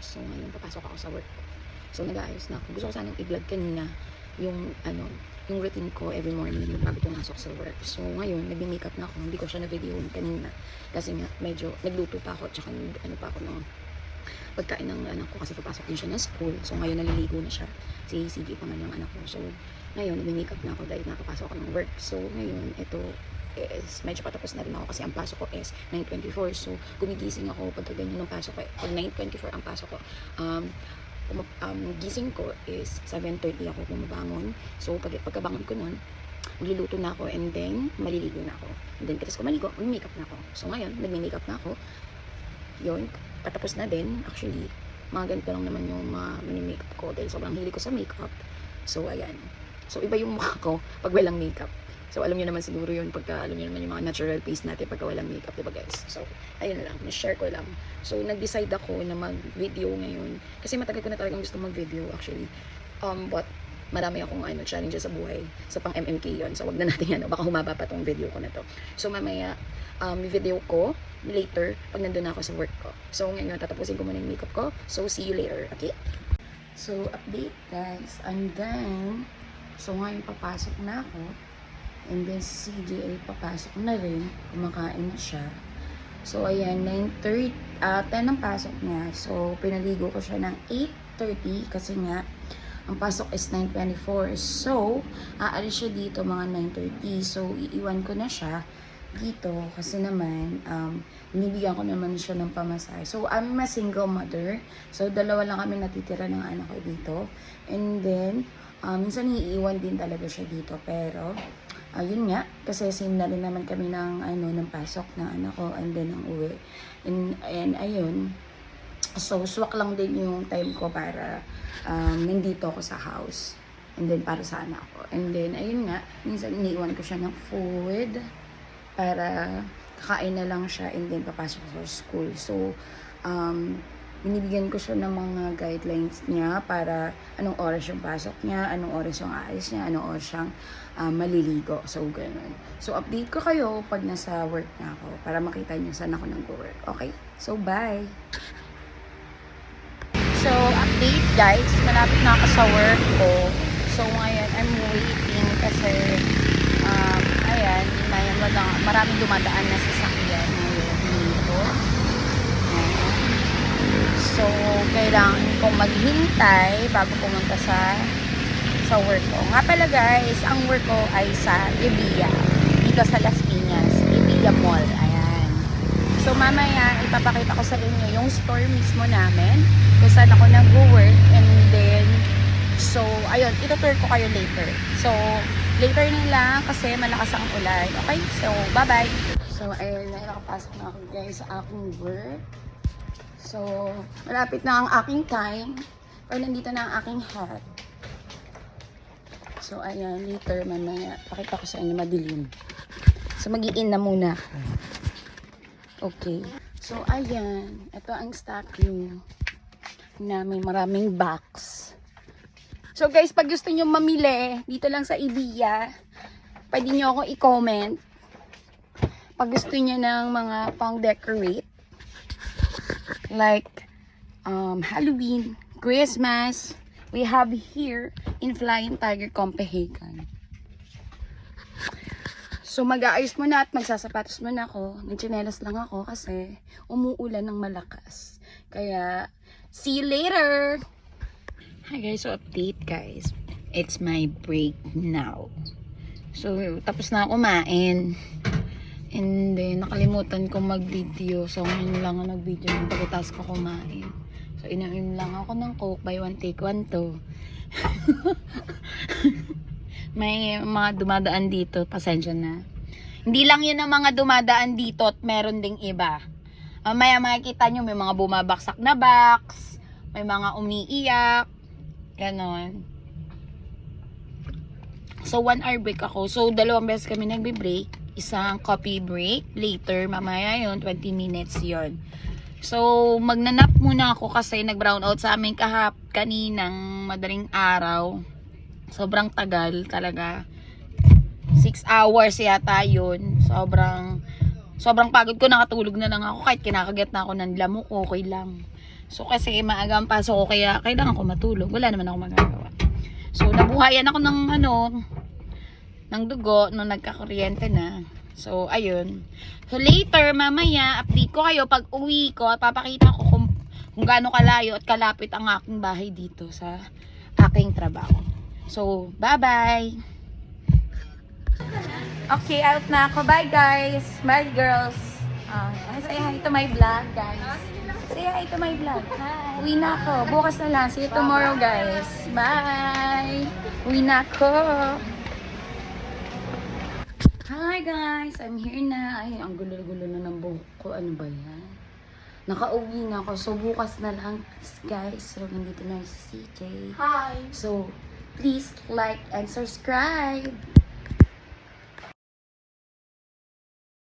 So ngayon papasok ako sa work. So nag-aayos na ako. Gusto ko sanang i-vlog kanina yung yung routine ko every morning bago pumasok sa work. So ngayon nagme-makeup na ako. Hindi ko siya na-video kanina kasi nga medyo nagluto pa ako tsaka pa ako ng pagkain ng anak ko kasi papasok din siya ng school. So ngayon naliligo na siya. Si CJ pa man yung anak ko. So ngayon nagme-makeup na ako dahil nakapasok ako ng work. So ngayon ito is medyo patapos na rin ako kasi ang pasok ko is 9:24. So gumigising ako pagka ganyan ng pasok ko. Pag 9:24 ang pasok ko, gising ko is 7:30 ako bumabangon. So pagkabangon ko nun, magluluto na ako and then maliligo na ako. And then kasi ko maligo, mag-makeup na ako. So ngayon, nagme-makeup na ako. Yun, patapos na din. Actually, mga ganito lang naman yung mini-makeup ko dahil sobrang hilig ko sa makeup. So ayan. So iba yung mukha ko pag walang makeup. So alam niyo naman siguro yun pagka alam niyo naman yung mga natural face natin pagka walang makeup, diba guys? So ayun lang, na-share ko lang. So nag-decide ako na mag-video ngayon kasi matagal ko na talagang gusto mag-video actually. But marami akong challenges sa buhay. So pang MMK yun. So wag na natin baka humaba pa tong video ko na to. So mamaya video ko later pag nandun na ako sa work ko. So ngayon tatapusin ko muna yung makeup ko. So see you later, okay? So update guys, I'm done. So ngayon papasok na ako. And then si CJ ay papasok na rin. Kumakain na siya. So ayan, 10 ang pasok niya. So pinaligo ko siya ng 8:30 kasi nga ang pasok is 9:24. So aalis siya dito mga 9:30. So iiwan ko na siya dito kasi naman binibigyan ko naman siya ng pamasahe. So I'm a single mother. So dalawa lang kami natitira ng anak ko dito. And then minsan iiwan din talaga siya dito pero ayun nga, kasi same na rin naman kami ng ng pasok ng anak ko and then ng uwi. And ayun, so swak lang din yung time ko para nandito ako sa house. And then para sa anak ko. And then ayun nga, minsan iniiwan ko siya ng food para kakain na lang siya and then papasok sa school. So binibigyan ko siya ng mga guidelines niya para anong oras yung pasok niya, anong oras yung aalis niya, anong oras siyang maliligo. So, ganun. So, update ko kayo pag nasa work na ako para makita niyo saan ako nag-work. Okay? So, bye! So, update guys. Malapit na ako sa work ko. So, ngayon, I'm waiting kasi ayan, maraming dumadaan na sasakyan ngayon dito. So, kailangan kong maghintay bago pumunta sa work ko. Nga pala guys, ang work ko ay sa Ibiya. Dito sa Las Piñas. Ibiya Mall. Ayan. So, mamaya, ipapakita ko sa inyo yung store mismo namin. Kung saan ako nag-work. And then, so, ayun, itutur ko kayo later. So, later na lang kasi malakas ang ulan. Okay? So, bye-bye. So, ayun, nakapasok na ako guys sa aking work. So, malapit na ang aking time. Or nandito na ang aking hat. So, ayan, later, mamaya, pakita ko sa inyo, madilim. So, mag-i-in na muna ako. Okay. So, ayan, ito ang stocking na may maraming box. So, guys, pag gusto nyo mamili, dito lang sa Ibiya, pwede nyo akong i-comment. Pag gusto nyo ng mga pang-decorate, like Halloween, Christmas, we have here in Flying Tiger Copenhagen. So mag-aayos muna at magsasapatos muna ako. Nagtsinelas lang ako kasi umuulan ng malakas. Kaya see you later! Hi guys, so update guys. It's my break now. So tapos na ako kumain. And then nakalimutan ko mag-video. So ngayon lang ako nag-video ng pagkatapos ko kumain. So inom lang ako ng Coke, buy one take one to. May mga dumadaan dito, pasensya na. Hindi lang yun ang mga dumadaan dito at meron ding iba. Maya makikita nyo may mga bumabaksak na box, may mga umiiyak, ganon. So 1 hour break ako. So 2 beses kami nagbe-break. Isang coffee break. Later, mamaya yun, 20 minutes yon. So, magnanap muna ako kasi nag-brown out sa amin kaninang madaling araw. Sobrang tagal talaga. 6 hours yata yun. Sobrang pagod ko. Nakatulog na lang ako. Kahit kinakagat na ako ng lamok, okay lang. So, kasi maaga ang pasok ko, kaya kailangan ko matulog. Wala naman ako magagawa. So, nabuhayan ako ng ng dugo nung nagkakuryente na. So, ayun. So, later, mamaya, update ko kayo pag uwi ko at papakita ko kung gaano kalayo at kalapit ang aking bahay dito sa aking trabaho. So, bye-bye! Okay, out na ako. Bye, guys! Bye, girls! Say hi to my vlog, guys. Say hi to my vlog. Hi! Uwi na ako. Bukas na lang. See you tomorrow, guys. Bye! Uwi na ako. Hi guys, I'm here na. Ay, ang gulo-gulo na ng buhok ko. Ano ba yan? Nakauwi na ako. So, bukas na lang, guys. So, nandito na si CJ. Hi! So, please like and subscribe.